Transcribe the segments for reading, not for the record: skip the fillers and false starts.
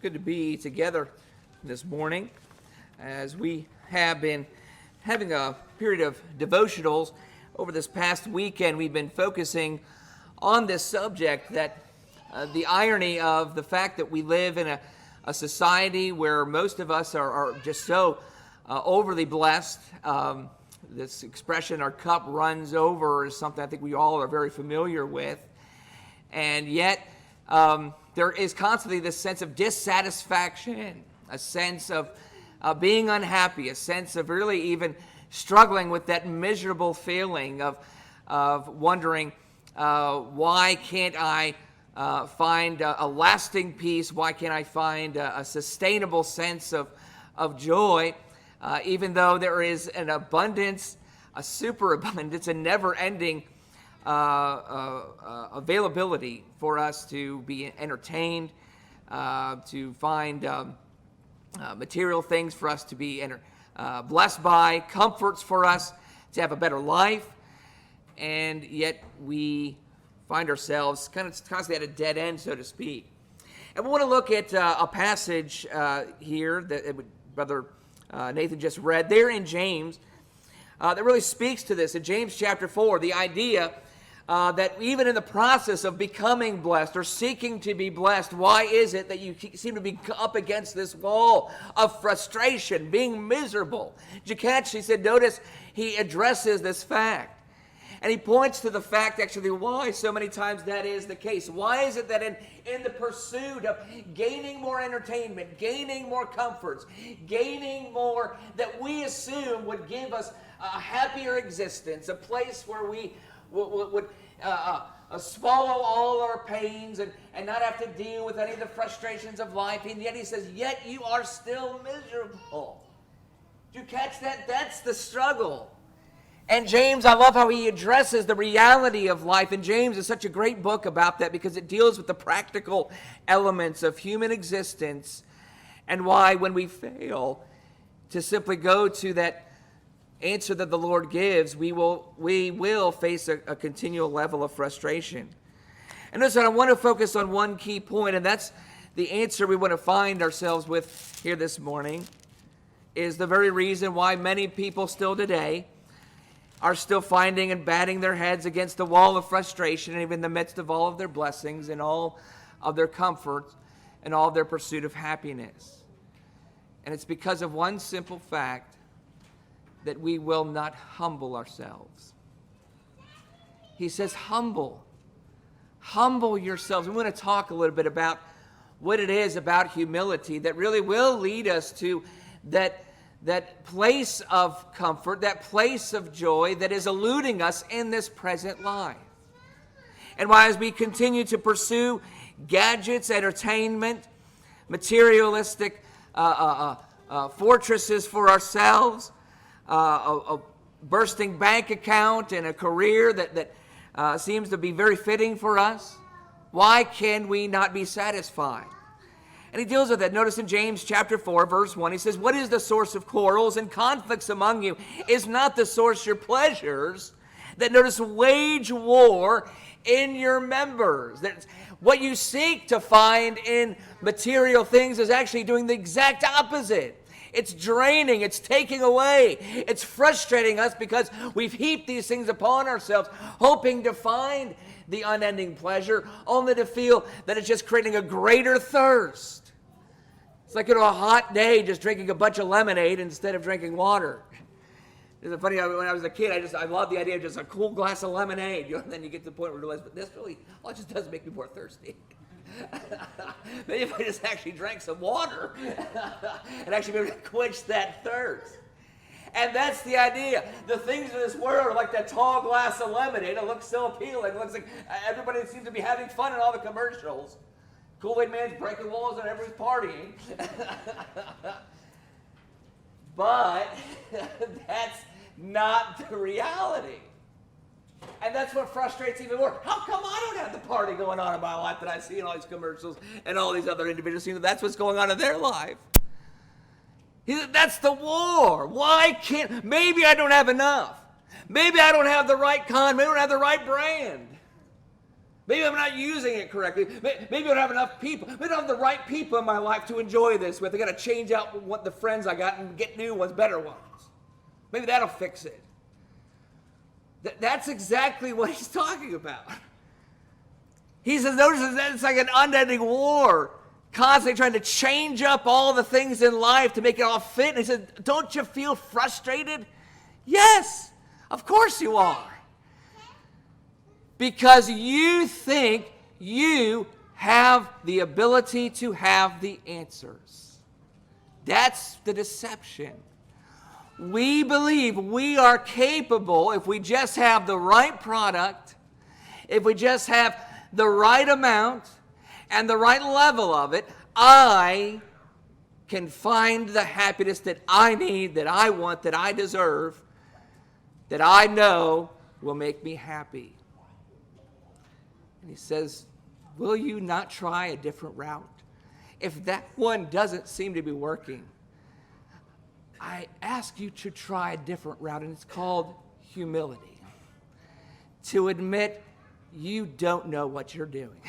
good to be together this morning as we have been having a period of devotionals over this past weekend. We've been focusing on this subject, that the irony of the fact that we live in a society where most of us are just so overly blessed. This expression, our cup runs over, is something I think we all are very familiar with. And yet, there is constantly this sense of dissatisfaction, a sense of being unhappy, a sense of really even struggling with that miserable feeling of wondering, why can't I find a lasting peace? Why can't I find a sustainable sense of joy, even though there is an abundance, a superabundance, a never-ending availability for us to be entertained, to find material things for us to be blessed by, comforts for us to have a better life, and yet we find ourselves kind of constantly at a dead end, so to speak. And we want to look at a passage here that Brother Nathan just read there in James that really speaks to this. In James chapter 4, the idea that even in the process of becoming blessed or seeking to be blessed, why is it that you seem to be up against this wall of frustration, being miserable? Did you catch? He said, notice he addresses this fact. And he points to the fact, actually, why so many times that is the case. Why is it that in the pursuit of gaining more entertainment, gaining more comforts, gaining more that we assume would give us a happier existence, a place where we would swallow all our pains and not have to deal with any of the frustrations of life. And yet he says, yet you are still miserable. Do you catch that? That's the struggle. And James, I love how he addresses the reality of life. And James is such a great book about that because it deals with the practical elements of human existence and why when we fail to simply go to that answer that the Lord gives, we will face a continual level of frustration. And listen, I want to focus on one key point, and that's the answer we want to find ourselves with here this morning, is the very reason why many people still today are still finding and batting their heads against the wall of frustration, and even in the midst of all of their blessings and all of their comfort and all of their pursuit of happiness. And it's because of one simple fact, that we will not humble ourselves. He says, humble yourselves. We want to talk a little bit about what it is about humility that really will lead us to that place of comfort, that place of joy that is eluding us in this present life. And why, as we continue to pursue gadgets, entertainment, materialistic fortresses for ourselves, a bursting bank account and a career that seems to be very fitting for us, why can we not be satisfied? And he deals with that. Notice in James chapter 4, verse 1, he says, what is the source of quarrels and conflicts among you? Is not the source your pleasures that, notice, wage war in your members? That what you seek to find in material things is actually doing the exact opposite. It's draining, it's taking away, it's frustrating us because we've heaped these things upon ourselves, hoping to find the unending pleasure, only to feel that it's just creating a greater thirst. It's like, a hot day just drinking a bunch of lemonade instead of drinking water. It's funny, when I was a kid, I loved the idea of just a cool glass of lemonade. And then you get to the point where you realize, but this really, it just does make me more thirsty. Maybe if I just actually drank some water and actually be able to quench that thirst. And that's the idea. The things in this world are like that tall glass of lemonade. It looks so appealing. It looks like everybody seems to be having fun in all the commercials. Kool-Aid Man's breaking walls and everybody's partying. But that's not the reality. And that's what frustrates even more. How come I don't have the party going on in my life that I see in all these commercials and all these other individuals? That's what's going on in their life. That's the war. Why can't, maybe I don't have enough. Maybe I don't have the right kind. Maybe I don't have the right brand. Maybe I'm not using it correctly. Maybe I don't have enough people. Maybe I don't have the right people in my life to enjoy this with. I got to change out what the friends I got and get new ones, better ones. Maybe that'll fix it. That's exactly what he's talking about. He says, notice that it's like an unending war, constantly trying to change up all the things in life to make it all fit. And he said, don't you feel frustrated? Yes, of course you are. Because you think you have the ability to have the answers. That's the deception. We believe we are capable, if we just have the right product, if we just have the right amount and the right level of it, I can find the happiness that I need, that I want, that I deserve, that I know will make me happy. And he says, will you not try a different route? If that one doesn't seem to be working, I ask you to try a different route, and it's called humility. To admit you don't know what you're doing.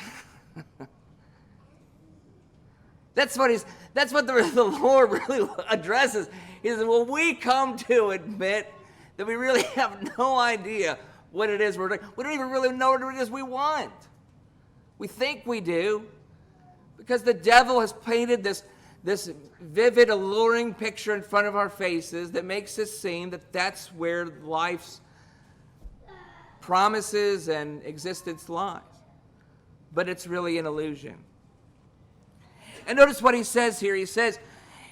That's what the Lord really addresses. He says, well, we come to admit that we really have no idea what it is we're doing. We don't even really know what it is we want. We think we do, because the devil has painted this vivid, alluring picture in front of our faces that makes us seem that that's where life's promises and existence lies. But it's really an illusion. And notice what he says here. He says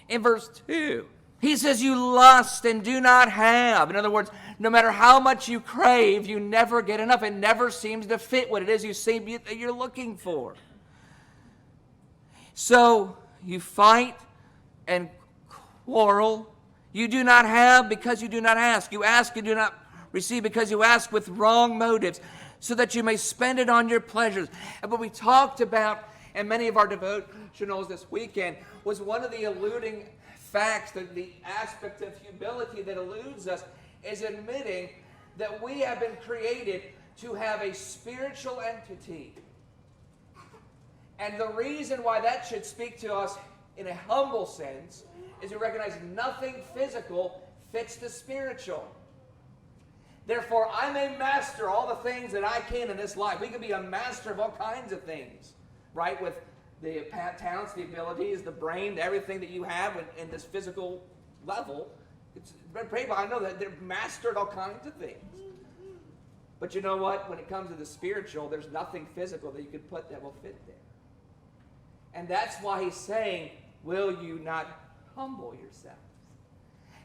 in verse 2, he says, you lust and do not have. In other words, no matter how much you crave, you never get enough. It never seems to fit what it is you seem that you're looking for. So you fight and quarrel. You do not have because you do not ask. You ask and do not receive because you ask with wrong motives, so that you may spend it on your pleasures. And what we talked about in many of our devotionals this weekend was one of the eluding facts, the aspect of humility that eludes us, is admitting that we have been created to have a spiritual entity. And the reason why that should speak to us in a humble sense is we recognize nothing physical fits the spiritual. Therefore, I may master all the things that I can in this life. We can be a master of all kinds of things, right? With the talents, the abilities, the brain, everything that you have in this physical level. I know that they're mastered all kinds of things. But you know what? When it comes to the spiritual, there's nothing physical that you could put that will fit there. And that's why he's saying, will you not humble yourselves?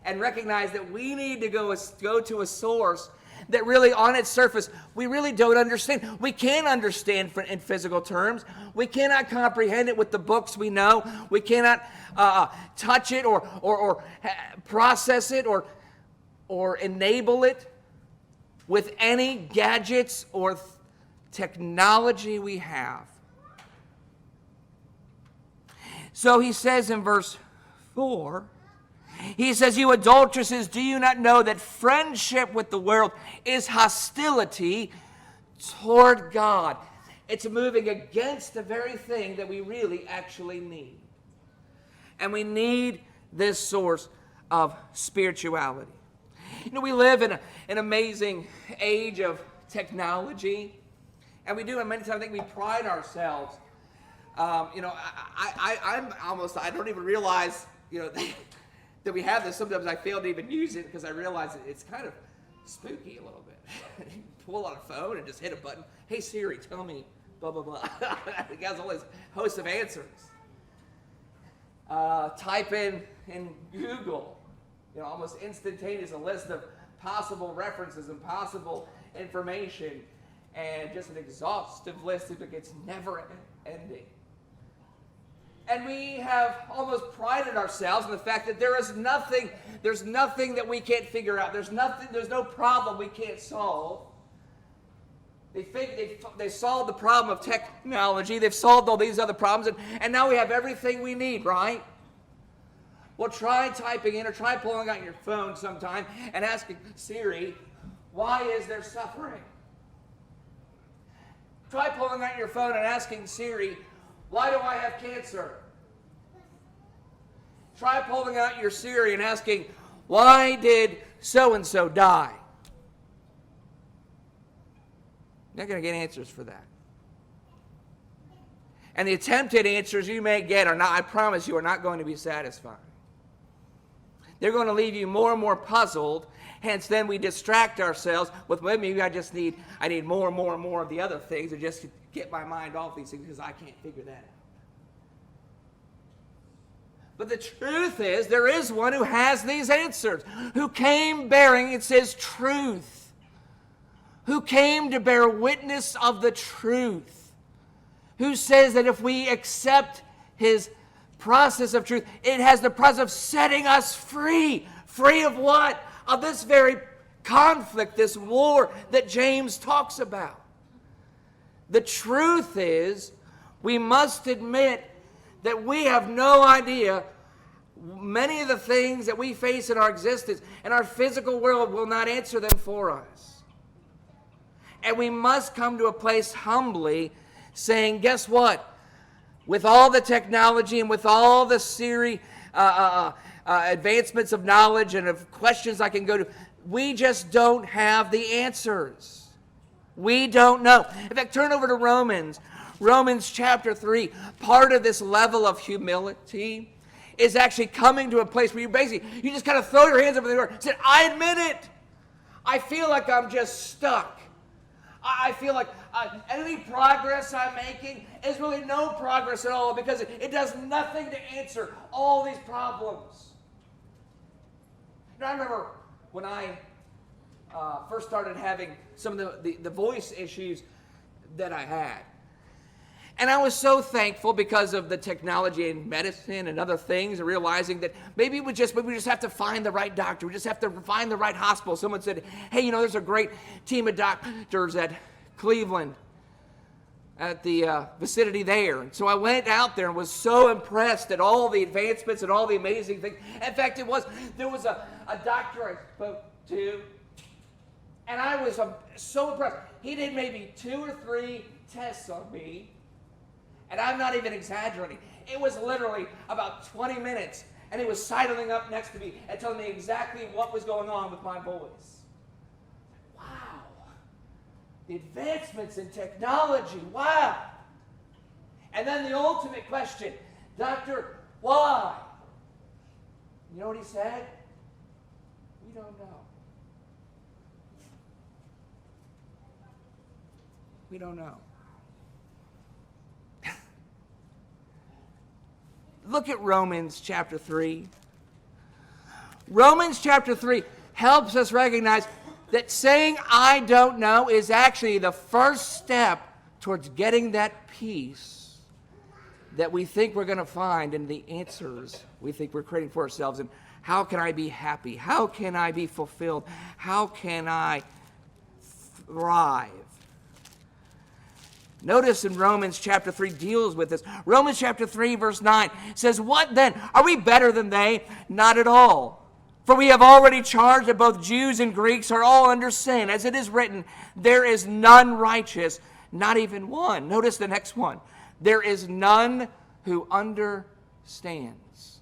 And recognize that we need to go to a source that really on its surface we really don't understand. We can't understand in physical terms. We cannot comprehend it with the books we know. We cannot touch it or process it or enable it with any gadgets or technology we have. So he says in verse 4, he says, you adulteresses, do you not know that friendship with the world is hostility toward God? It's moving against the very thing that we really actually need. And we need this source of spirituality. You know, we live in an amazing age of technology. And we do, and many times I think we pride ourselves. You know, I don't even realize, you know, that we have this. Sometimes I fail to even use it because I realize it's kind of spooky a little bit. You pull out a phone and just hit a button. Hey Siri, tell me blah, blah, blah. It has all this host of answers. Type in Google, you know, almost instantaneous, a list of possible references and possible information, and just an exhaustive list that gets never ending. And we have almost prided ourselves in the fact that there's nothing that we can't figure out. There's no problem we can't solve. They solved the problem of technology. They've solved all these other problems, and now we have everything we need, right? Well, try typing in or try pulling out your phone sometime and asking Siri, why is there suffering? Try pulling out your phone and asking Siri, why do I have cancer? Try pulling out your Siri and asking, why did so-and-so die? You're not going to get answers for that. And the attempted answers you may get are not, I promise you, are not going to be satisfying. They're going to leave you more and more puzzled. Hence, then we distract ourselves with, well, maybe I need more and more and more of the other things to just get my mind off these things because I can't figure that out. But the truth is, there is one who has these answers, who came bearing, it says, truth, who came to bear witness of the truth, who says that if we accept his process of truth, it has the process of setting us free. Free of what? Of this very conflict, this war that James talks about. The truth is, we must admit that we have no idea many of the things that we face in our existence, and our physical world will not answer them for us. And we must come to a place humbly saying, guess what? With all the technology and with all the advancements of knowledge and of questions I can go to, we just don't have the answers. We don't know. In fact, turn over to Romans chapter 3. Part of this level of humility is actually coming to a place where you just kind of throw your hands up in the air and say, I admit it. I feel like I'm just stuck. I feel like any progress I'm making is really no progress at all because it does nothing to answer all these problems. Now, I remember when I first started having some of the voice issues that I had. And I was so thankful because of the technology in medicine and other things, and realizing that maybe we just have to find the right doctor. We just have to find the right hospital. Someone said, hey, there's a great team of doctors at Cleveland, at the vicinity there. And so I went out there and was so impressed at all the advancements and all the amazing things. In fact, there was a doctor I spoke to, and I was so impressed. He did maybe 2 or 3 tests on me. And I'm not even exaggerating. It was literally about 20 minutes, and he was sidling up next to me and telling me exactly what was going on with my voice. Wow. The advancements in technology, wow. And then the ultimate question, Doctor, why? You know what he said? We don't know. We don't know. Look at Romans chapter 3. Romans chapter 3 helps us recognize that saying I don't know is actually the first step towards getting that peace that we think we're going to find in the answers we think we're creating for ourselves. And how can I be happy? How can I be fulfilled? How can I thrive? Notice in Romans chapter 3 deals with this. Romans chapter 3 verse 9 says, what then? Are we better than they? Not at all. For we have already charged that both Jews and Greeks are all under sin. As it is written, there is none righteous, not even one. Notice the next one. There is none who understands.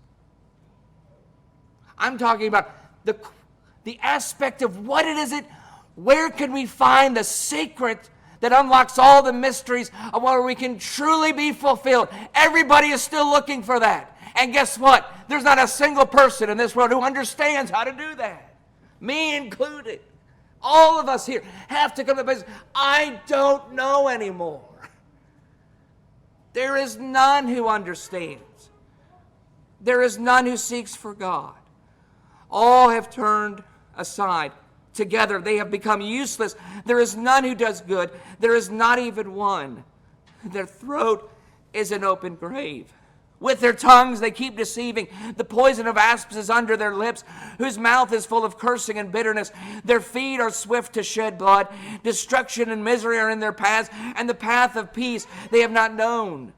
I'm talking about the aspect of what it is. Where can we find the secret that unlocks all the mysteries of where we can truly be fulfilled? Everybody is still looking for that. And guess what? There's not a single person in this world who understands how to do that. Me included. All of us here have to come to the place, I don't know anymore. There is none who understands. There is none who seeks for God. All have turned aside. Together they have become useless. There is none who does good. There is not even one. Their throat is an open grave. With their tongues they keep deceiving. The poison of asps is under their lips, whose mouth is full of cursing and bitterness. Their feet are swift to shed blood. Destruction and misery are in their paths, and the path of peace they have not known.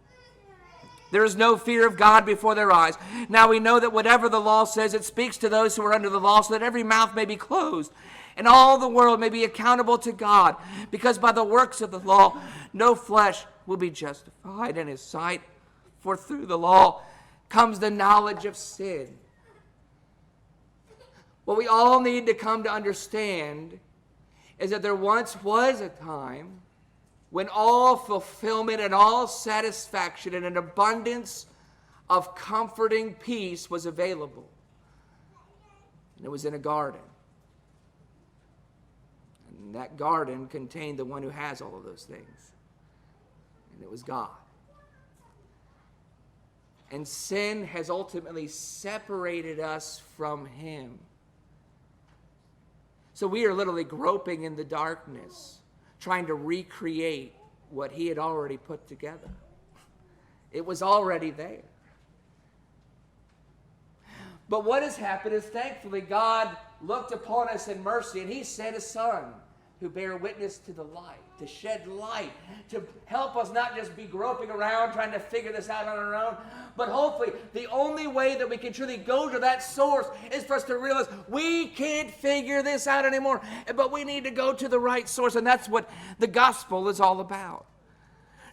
There is no fear of God before their eyes. Now we know that whatever the law says, it speaks to those who are under the law, so that every mouth may be closed, and all the world may be accountable to God, because by the works of the law no flesh will be justified in his sight, for through the law comes the knowledge of sin. What we all need to come to understand is that there once was a time when all fulfillment and all satisfaction and an abundance of comforting peace was available. And it was in a garden. And that garden contained the one who has all of those things. And it was God. And sin has ultimately separated us from him. So we are literally groping in the darkness, trying to recreate what he had already put together. It was already there. But what has happened is, thankfully, God looked upon us in mercy, and he sent his Son, who bear witness to the light, to shed light, to help us not just be groping around trying to figure this out on our own, but hopefully the only way that we can truly go to that source is for us to realize we can't figure this out anymore, but we need to go to the right source, and that's what the gospel is all about.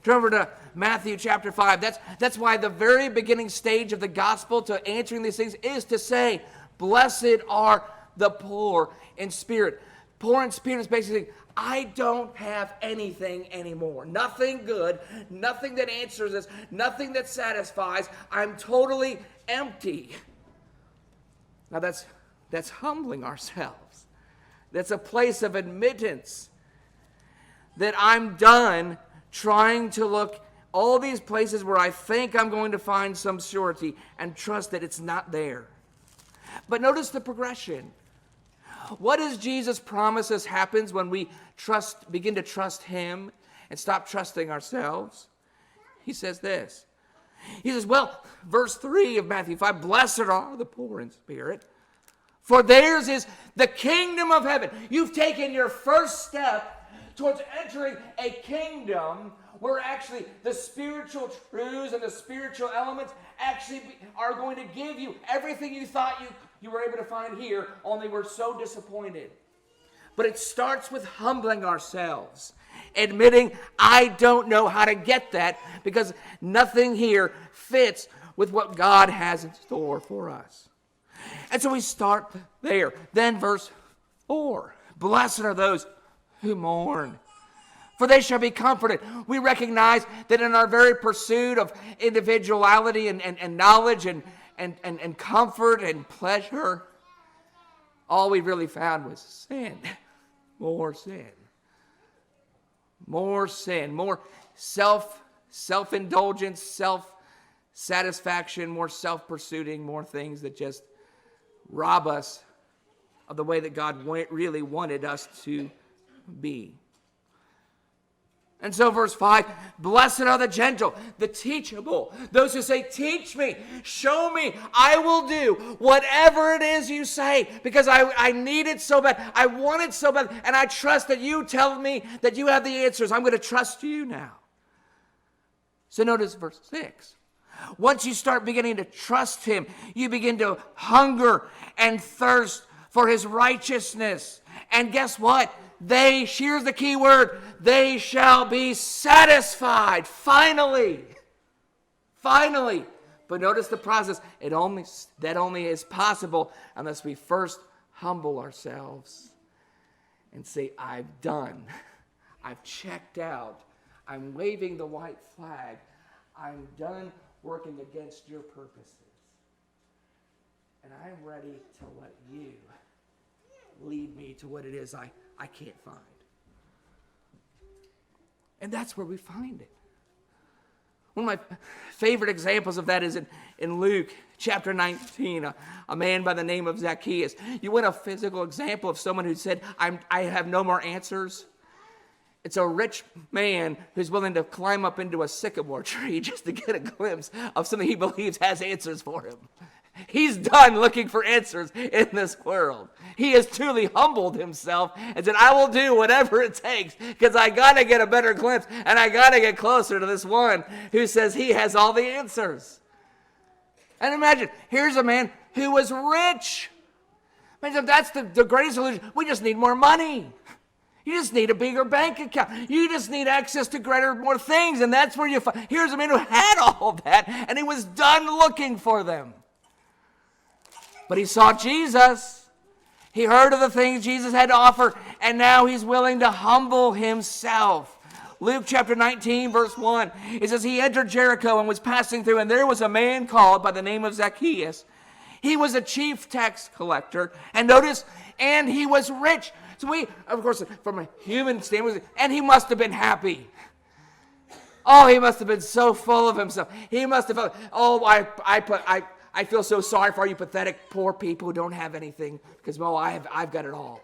Turn over to Matthew chapter 5. That's why the very beginning stage of the gospel to answering these things is to say, blessed are the poor in spirit. Poor in spirit is basically, I don't have anything anymore. Nothing good, nothing that answers us, nothing that satisfies. I'm totally empty. Now that's humbling ourselves. That's a place of admittance that I'm done trying to look all these places where I think I'm going to find some surety and trust that it's not there. But notice the progression. What does Jesus promise us happens when we begin to trust him and stop trusting ourselves? He says this. He says, well, verse 3 of Matthew 5, blessed are the poor in spirit, for theirs is the kingdom of heaven. You've taken your first step towards entering a kingdom where actually the spiritual truths and the spiritual elements actually are going to give you everything you thought you were able to find here, only we're so disappointed. But it starts with humbling ourselves, admitting I don't know how to get that because nothing here fits with what God has in store for us. And so we start there. Then verse 4, blessed are those who mourn, for they shall be comforted. We recognize that in our very pursuit of individuality and knowledge and comfort and pleasure, all we really found was sin. More sin. More sin. More self-indulgence, self-satisfaction, more self-pursuing, more things that just rob us of the way that God really wanted us to be. And so verse 5, blessed are the gentle, the teachable, those who say, teach me, show me, I will do whatever it is you say, because I need it so bad, I want it so bad, and I trust that you tell me that you have the answers. I'm going to trust you now. So notice verse 6. Once you start beginning to trust him, you begin to hunger and thirst for his righteousness. And guess what? Here's the key word, they shall be satisfied. Finally. But notice the process. That only is possible unless we first humble ourselves and say, I've done. I've checked out. I'm waving the white flag. I'm done working against your purposes. And I'm ready to let you lead me to what it is I can't find. And that's where we find it. One of my favorite examples of that is in Luke chapter 19, a man by the name of Zacchaeus. You want a physical example of someone who said, I have no more answers? It's a rich man who's willing to climb up into a sycamore tree just to get a glimpse of something he believes has answers for him. He's done looking for answers in this world. He has truly humbled himself and said, I will do whatever it takes because I got to get a better glimpse and I got to get closer to this one who says he has all the answers. And imagine, here's a man who was rich. If that's the greatest solution, we just need more money. You just need a bigger bank account. You just need access to more things. And that's where you find. Here's a man who had all of that, and he was done looking for them. But he saw Jesus. He heard of the things Jesus had to offer, and now he's willing to humble himself. Luke chapter 19, verse 1, it says, he entered Jericho and was passing through, and there was a man called by the name of Zacchaeus. He was a chief tax collector, and notice, and he was rich. So we, of course, from a human standpoint, and he must have been happy. Oh, he must have been so full of himself. He must have felt, oh, I feel so sorry for you pathetic poor people who don't have anything, because, well, I've got it all.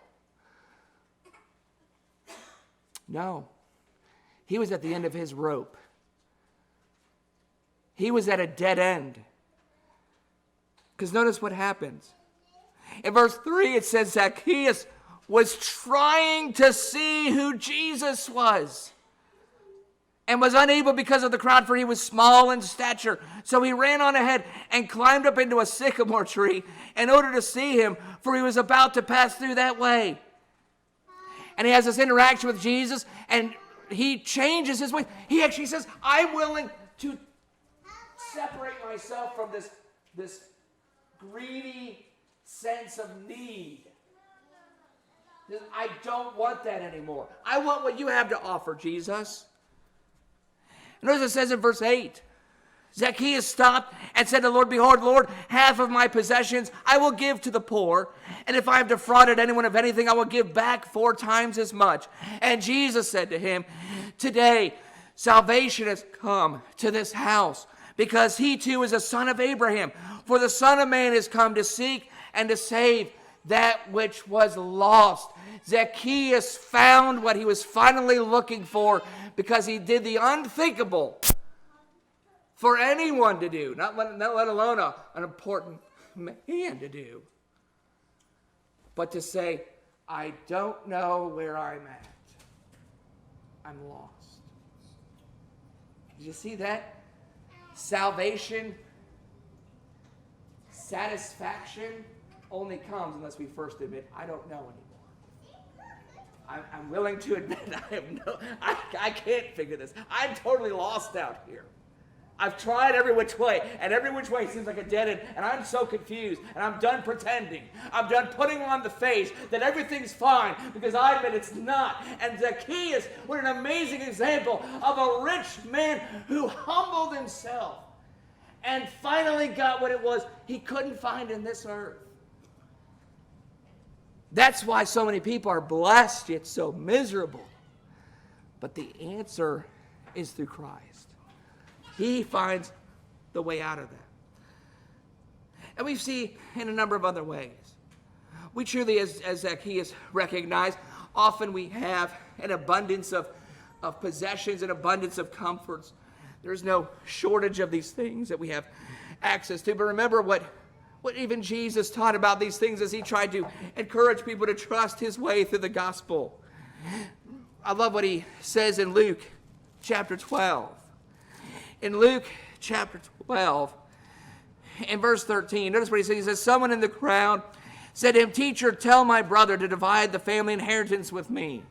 No. He was at the end of his rope. He was at a dead end. Because notice what happens. In verse 3, it says Zacchaeus was trying to see who Jesus was, and was unable because of the crowd, for he was small in stature. So he ran on ahead and climbed up into a sycamore tree in order to see him, for he was about to pass through that way. And he has this interaction with Jesus, and he changes his way. He actually says, I'm willing to separate myself from this greedy sense of need. I don't want that anymore. I want what you have to offer, Jesus. Notice it says in verse 8, Zacchaeus stopped and said to the Lord, behold, Lord, half of my possessions I will give to the poor, and if I have defrauded anyone of anything, I will give back 4 times as much. And Jesus said to him, today salvation has come to this house, because he too is a son of Abraham. For the Son of Man has come to seek and to save that which was lost. Zacchaeus found what he was finally looking for, because he did the unthinkable for anyone to do, not let alone an important man to do, but to say, I don't know where I'm at. I'm lost. Did you see that? Salvation, satisfaction only comes unless we first admit, I don't know anymore. I'm willing to admit I can't figure this. I'm totally lost out here. I've tried every which way, and every which way seems like a dead end, and I'm so confused, and I'm done pretending. I'm done putting on the face that everything's fine, because I admit it's not. And Zacchaeus, what an amazing example of a rich man who humbled himself and finally got what it was he couldn't find in this earth. That's why so many people are blessed yet so miserable. But the answer is through Christ. He finds the way out of that. And we see in a number of other ways. We truly, as Zacchaeus recognized, often we have an abundance of possessions, an abundance of comforts. There's no shortage of these things that we have access to. But remember what even Jesus taught about these things as he tried to encourage people to trust his way through the gospel. I love what he says in Luke chapter 12. In Luke chapter 12, in verse 13, notice what he says. He says, someone in the crowd said to him, teacher, tell my brother to divide the family inheritance with me.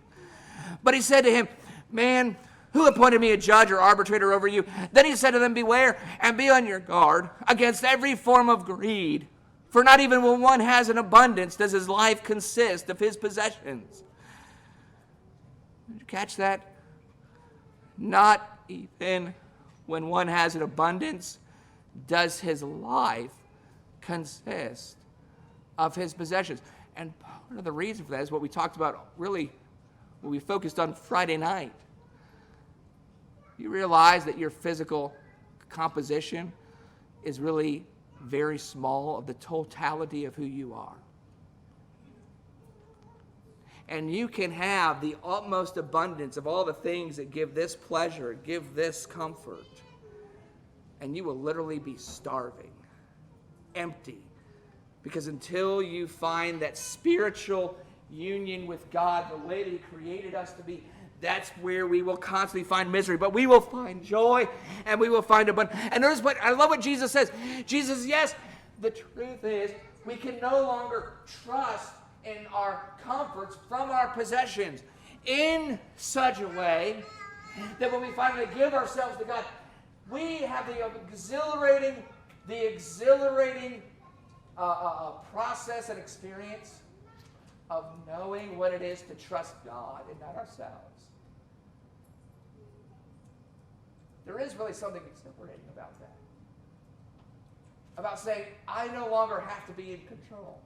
But he said to him, man, who appointed me a judge or arbitrator over you? Then he said to them, beware and be on your guard against every form of greed. For not even when one has an abundance does his life consist of his possessions. Did you catch that? Not even when one has an abundance does his life consist of his possessions. And part of the reason for that is what we talked about, really, what we focused on Friday night. You realize that your physical composition is really very small of the totality of who you are. And you can have the utmost abundance of all the things that give this pleasure, give this comfort, and you will literally be starving, empty, because until you find that spiritual union with God the way that he created us to be, that's where we will constantly find misery. But we will find joy, and we will find abundance. And notice what I love what Jesus says. Jesus says, yes, the truth is We can no longer trust in our comforts from our possessions in such a way that when we finally give ourselves to God, we have the exhilarating process and experience of knowing what it is to trust God and not ourselves. There is really something exhilarating about that. About saying, I no longer have to be in control.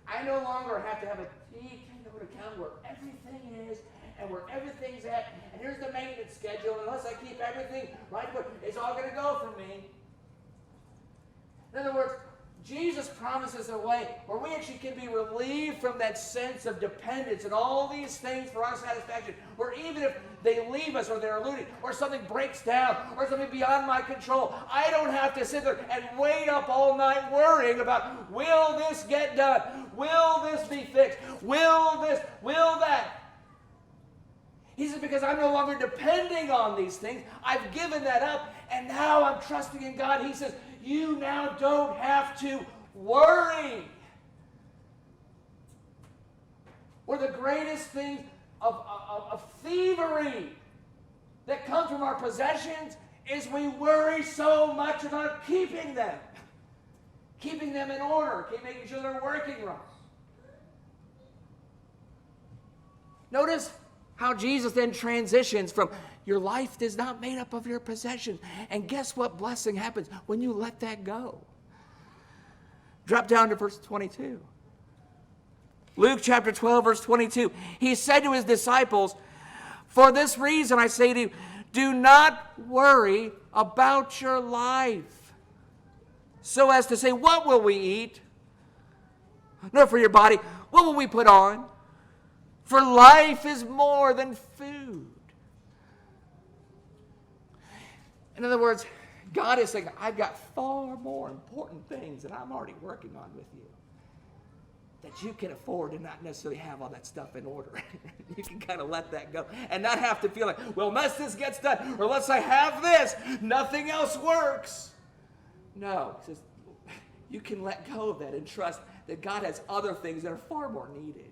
I no longer have to have a detailed account where everything is and where everything's at. And here's the maintenance schedule. Unless I keep everything right, it's all going to go from me. In other words, Jesus promises a way where we actually can be relieved from that sense of dependence and all these things for our satisfaction. Where even if they leave us or they're eluded or something breaks down or something beyond my control, I don't have to sit there and wait up all night worrying about, will this get done? Will this be fixed? Will this? Will that? He says, because I'm no longer depending on these things, I've given that up, and now I'm trusting in God. He says, you now don't have to worry. One of the greatest things of thievery that comes from our possessions is we worry so much about keeping them. Keeping them in order, making sure they're working right. Notice how Jesus then transitions from your life is not made up of your possessions. And guess what blessing happens when you let that go? Drop down to verse 22. Luke chapter 12, verse 22. He said to his disciples, for this reason I say to you, do not worry about your life, so as to say, what will we eat? Nor for your body, what will we put on? For life is more than food. In other words, God is saying, I've got far more important things that I'm already working on with you, that you can afford to not necessarily have all that stuff in order. You can kind of let that go and not have to feel like, well, unless this gets done or unless I have this, nothing else works. No, he says, you can let go of that and trust that God has other things that are far more needed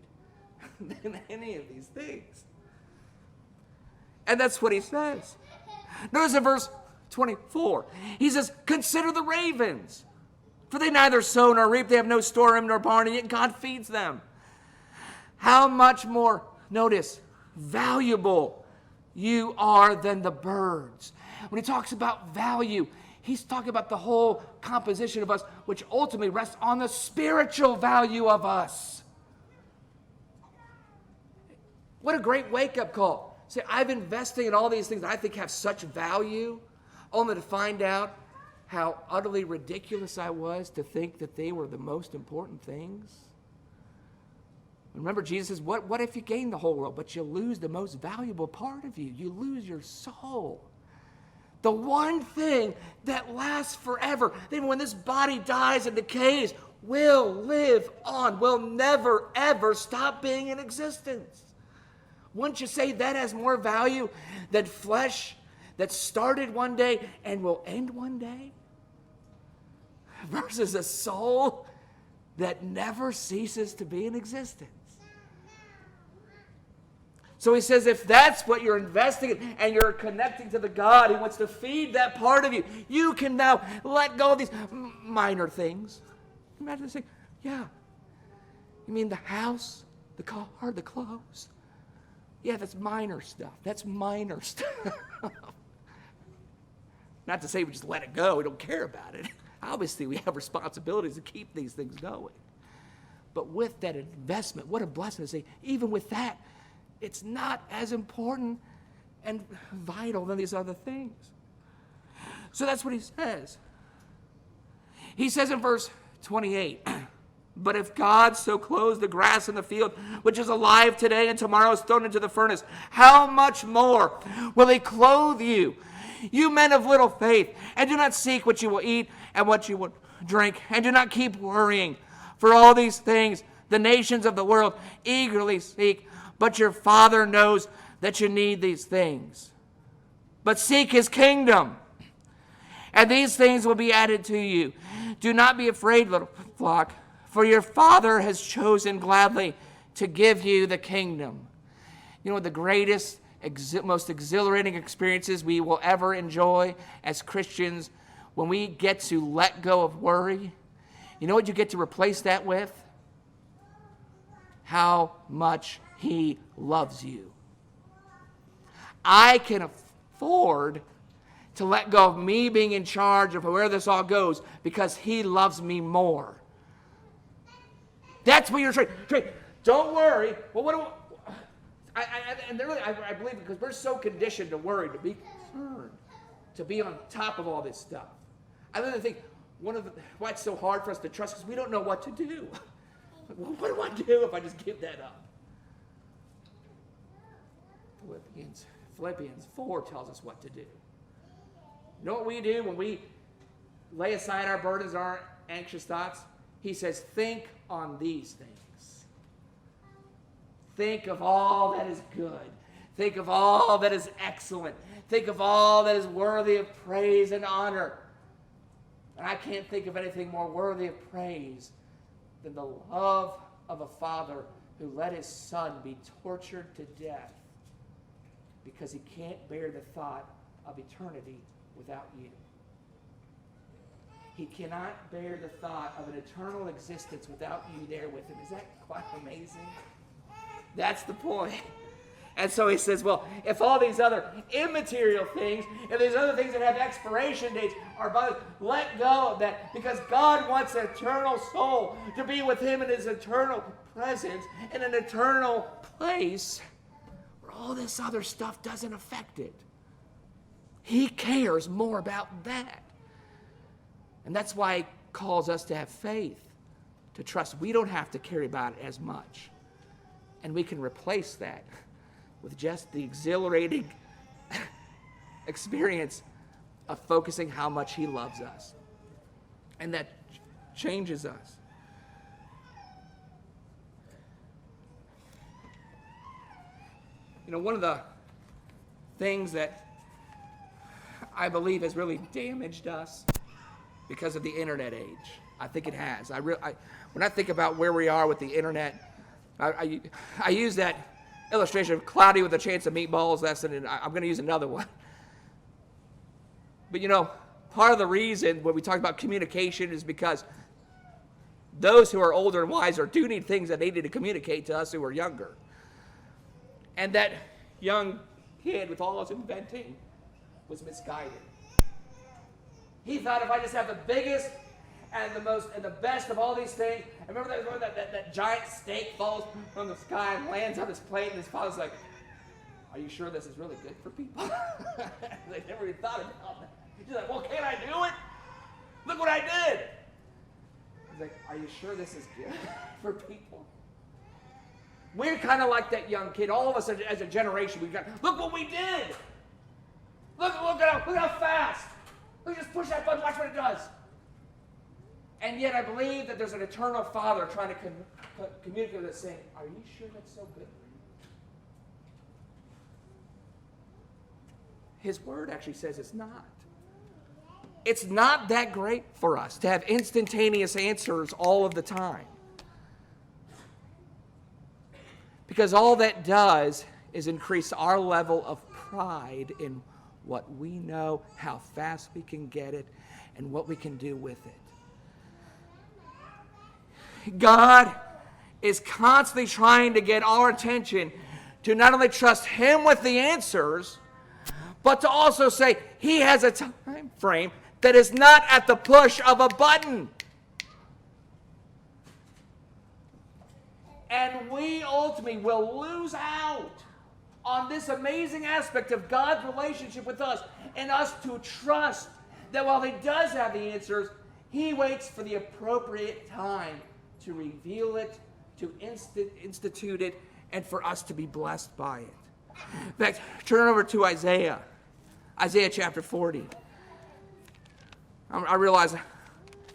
than any of these things. And that's what he says. Notice in verse 24, he says, consider the ravens, for they neither sow nor reap, they have no storeroom nor barn, and yet God feeds them. How much more, notice, valuable you are than the birds. When he talks about value, he's talking about the whole composition of us, which ultimately rests on the spiritual value of us. What a great wake-up call. See, I've invested in all these things that I think have such value, only to find out how utterly ridiculous I was to think that they were the most important things. Remember, Jesus says, what if you gain the whole world, but you lose the most valuable part of you? You lose your soul. The one thing that lasts forever. Then when this body dies and decays, will live on, will never, ever stop being in existence. Wouldn't you say that has more value than flesh that started one day and will end one day? Versus a soul that never ceases to be in existence. So he says, if that's what you're investing in and you're connecting to the God who wants to feed that part of you, you can now let go of these minor things. Imagine saying, yeah, you mean the house, the car, the clothes? Yeah, that's minor stuff. That's minor stuff. Not to say we just let it go. We don't care about it. Obviously, we have responsibilities to keep these things going. But with that investment, what a blessing to say, even with that, it's not as important and vital than these other things. So that's what he says. He says in verse 28, but if God so clothes the grass in the field, which is alive today and tomorrow is thrown into the furnace, how much more will he clothe you, you men of little faith? And do not seek what you will eat and what you will drink, and do not keep worrying. For all these things the nations of the world eagerly seek, but your Father knows that you need these things. But seek his kingdom, and these things will be added to you. Do not be afraid, little flock, for your Father has chosen gladly to give you the kingdom. You know what the greatest, most exhilarating experiences we will ever enjoy as Christians when we get to let go of worry? You know what you get to replace that with? How much He loves you. I can afford to let go of me being in charge of where this all goes because He loves me more. That's what you're trying. Don't worry. Well, what do I believe because we're so conditioned to worry, to be concerned, to be on top of all this stuff. I really think why it's so hard for us to trust is we don't know what to do. Well, what do I do if I just give that up? Philippians 4 tells us what to do. You know what we do when we lay aside our burdens, our anxious thoughts? He says, think on these things. Think of all that is good. Think of all that is excellent. Think of all that is worthy of praise and honor. And I can't think of anything more worthy of praise than the love of a father who let his son be tortured to death because he can't bear the thought of eternity without you. He cannot bear the thought of an eternal existence without you there with him. Is that quite amazing? That's the point. And so he says, well, if all these other immaterial things, if there's other things that have expiration dates are both, let go of that because God wants an eternal soul to be with him in his eternal presence in an eternal place where all this other stuff doesn't affect it. He cares more about that. And that's why he calls us to have faith, to trust. We don't have to carry about it as much. And we can replace that with just the exhilarating experience of focusing how much he loves us. And that changes us. You know, one of the things that I believe has really damaged us because of the internet age, I think it has. When I think about where we are with the internet, I use that illustration of Cloudy with a Chance of Meatballs lesson, and I'm going to use another one. But you know, part of the reason when we talk about communication is because those who are older and wiser do need things that they need to communicate to us who are younger. And that young kid with all his inventing was misguided. He thought if I just have the biggest and the most and the best of all these things, I remember that giant steak falls from the sky and lands on his plate, and his father's like, are you sure this is really good for people? They never even thought about that. He's like, well, can't I do it? Look what I did. He's like, are you sure this is good for people? We're kind of like that young kid. All of us as a generation, we've got, look what we did. Look how fast. Look, just push that button, watch what it does. And yet I believe that there's an eternal Father trying to communicate with us saying, are you sure that's so good for you? His word actually says it's not. It's not that great for us to have instantaneous answers all of the time. Because all that does is increase our level of pride in what we know, how fast we can get it, and what we can do with it. God is constantly trying to get our attention to not only trust Him with the answers, but to also say He has a time frame that is not at the push of a button. And we ultimately will lose out on this amazing aspect of God's relationship with us and us to trust that while He does have the answers, He waits for the appropriate time to reveal it, to institute it, and for us to be blessed by it. In fact, turn over to Isaiah chapter 40. I realize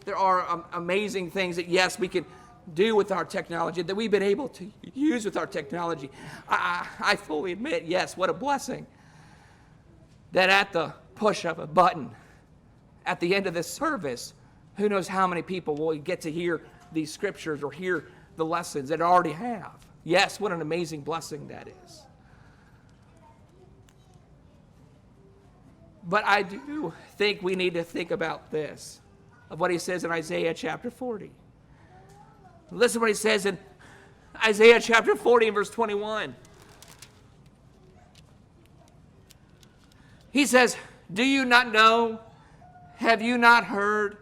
there are amazing things that, yes, we can do with our technology, that we've been able to use with our technology. I fully admit, yes, what a blessing that at the push of a button, at the end of this service, Who knows how many people will get to hear these scriptures or hear the lessons that already have. Yes, what an amazing blessing that is. But I do think we need to think about this, of what he says in Isaiah chapter 40. Listen to what he says in Isaiah chapter 40 and verse 21. He says, do you not know? Have you not heard?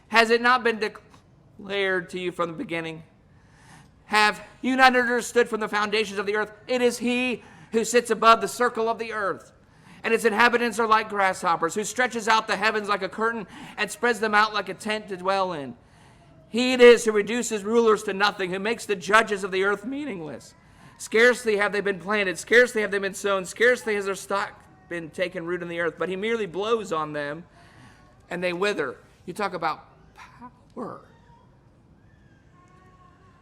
Has it not been declared to you from the beginning? Have you not understood from the foundations of the earth? It is he who sits above the circle of the earth, and its inhabitants are like grasshoppers, who stretches out the heavens like a curtain and spreads them out like a tent to dwell in. He it is who reduces rulers to nothing, who makes the judges of the earth meaningless. Scarcely have they been planted, scarcely have they been sown, scarcely has their stock been taken root in the earth, but he merely blows on them and they wither. You talk about power.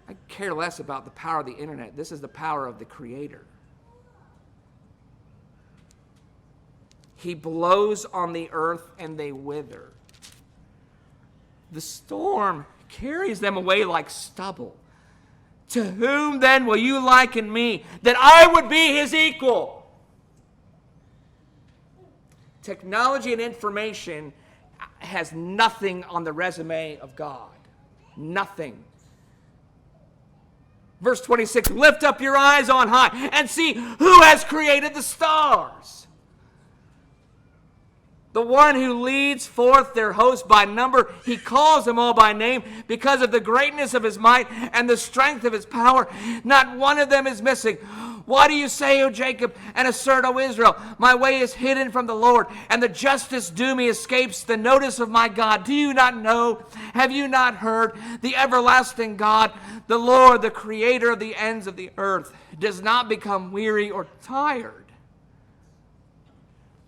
I care less about the power of the internet. This is the power of the Creator. He blows on the earth and they wither. The storm carries them away like stubble. To whom then will you liken me, that I would be his equal? Technology and information has nothing on the resume of God. Nothing. Verse 26, lift up your eyes on high and see who has created the stars. The one who leads forth their host by number, he calls them all by name because of the greatness of his might and the strength of his power. Not one of them is missing. Why do you say, O Jacob, and assert, O Israel, my way is hidden from the Lord, and the justice due me escapes the notice of my God? Do you not know? Have you not heard? The everlasting God, the Lord, the creator of the ends of the earth, does not become weary or tired.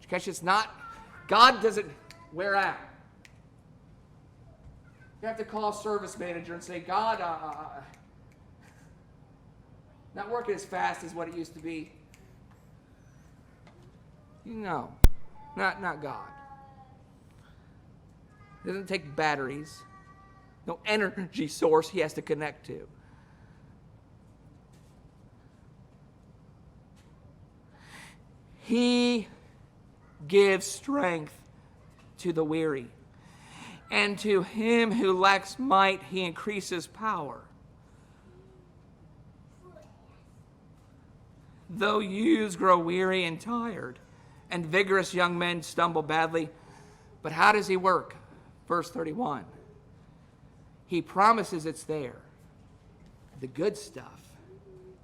Because it's not, God doesn't wear out. You have to call a service manager and say, God, not working as fast as what it used to be. No, not God. It doesn't take batteries. No energy source he has to connect to. He gives strength to the weary, and to him who lacks might he increases power. Though youths grow weary and tired, and vigorous young men stumble badly, but how does he work? Verse 31. He promises it's there. The good stuff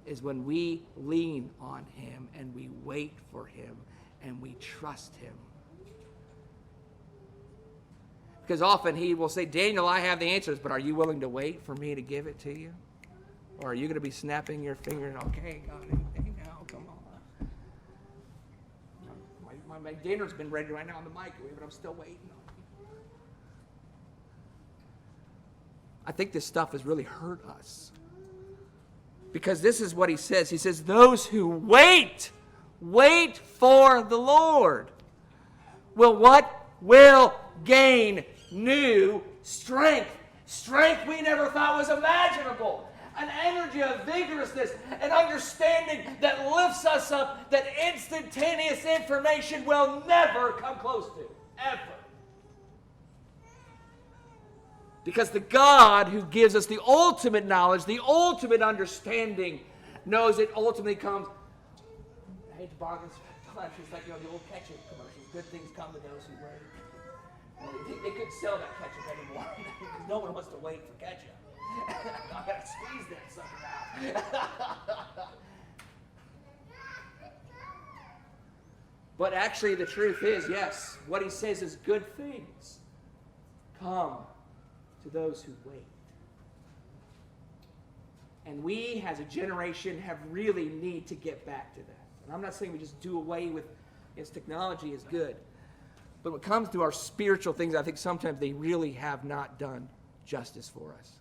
is when we lean on him and we wait for him and we trust him. Because often he will say, Daniel, I have the answers, but are you willing to wait for me to give it to you? Or are you going to be snapping your finger, okay, God, hey, now, come on. My dinner's been ready right now on the microwave, but I'm still waiting on you. I think this stuff has really hurt us. Because this is what he says. He says, those who wait for the Lord will what? Will gain new strength. Strength we never thought was imaginable. An energy of vigorousness, an understanding that lifts us up, that instantaneous information will never come close to. Ever. Because the God who gives us the ultimate knowledge, the ultimate understanding, knows it ultimately comes. I hate to bog this punch. It's like the old ketchup commercials. Good things come to those who wait. They couldn't sell that ketchup anymore because no one wants to wait for ketchup. I gotta squeeze that sucker out. But actually, the truth is, yes, what he says is good things come to those who wait. And we, as a generation, have really need to get back to that. And I'm not saying we just do away with, yes, technology is good. But when it comes to our spiritual things, I think sometimes they really have not done justice for us.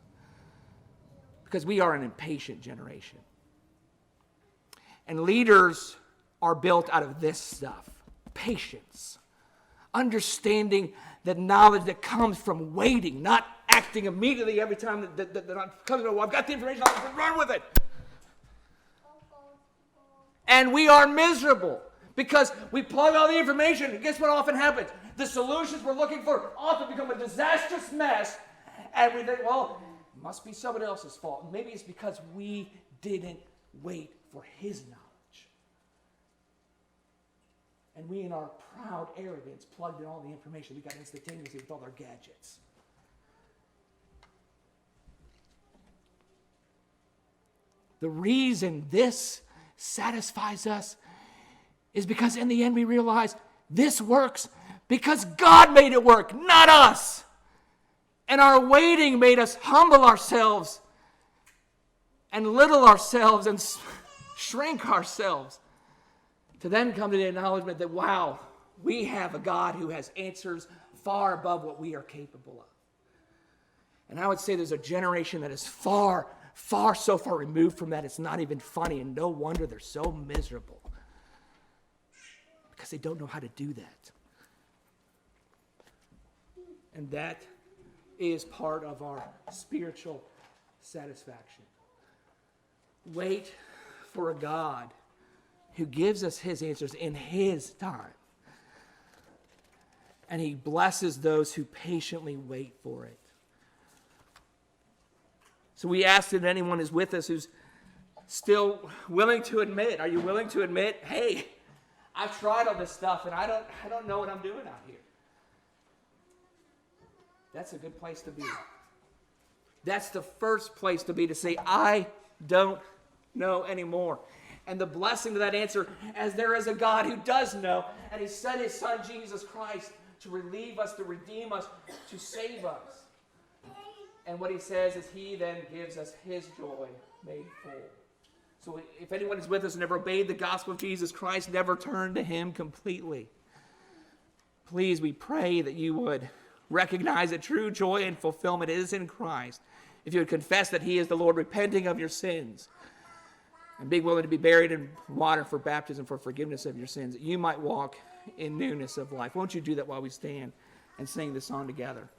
Because we are an impatient generation. And leaders are built out of this stuff. Patience. Understanding the knowledge that comes from waiting, not acting immediately every time that comes. Well, I've got the information, I'll just run with it. And we are miserable because we plug all the information, and guess what often happens? The solutions we're looking for often become a disastrous mess, and we think, well, it must be somebody else's fault. Maybe it's because we didn't wait for his knowledge. And we, in our proud arrogance, plugged in all the information we got instantaneously with all our gadgets. The reason this satisfies us is because in the end we realize this works because God made it work, not us. And our waiting made us humble ourselves and little ourselves and shrink ourselves to then come to the acknowledgement that, wow, we have a God who has answers far above what we are capable of. And I would say there's a generation that is so far removed from that, it's not even funny, and no wonder they're so miserable because they don't know how to do that. And that is part of our spiritual satisfaction. Wait for a God who gives us his answers in his time. And he blesses those who patiently wait for it. So we ask that anyone is with us who's still willing to admit, are you willing to admit, hey, I've tried all this stuff and I don't know what I'm doing out here. That's a good place to be. That's the first place to be, to say, I don't know anymore. And the blessing to that answer, as there is a God who does know, and he sent his son Jesus Christ to relieve us, to redeem us, to save us. And what he says is he then gives us his joy made full. So if anyone is with us and never obeyed the gospel of Jesus Christ, never turned to him completely, please, we pray that you would recognize that true joy and fulfillment is in Christ. If you would confess that he is the Lord, repenting of your sins, and being willing to be buried in water for baptism for forgiveness of your sins, that you might walk in newness of life. Won't you do that while we stand and sing this song together?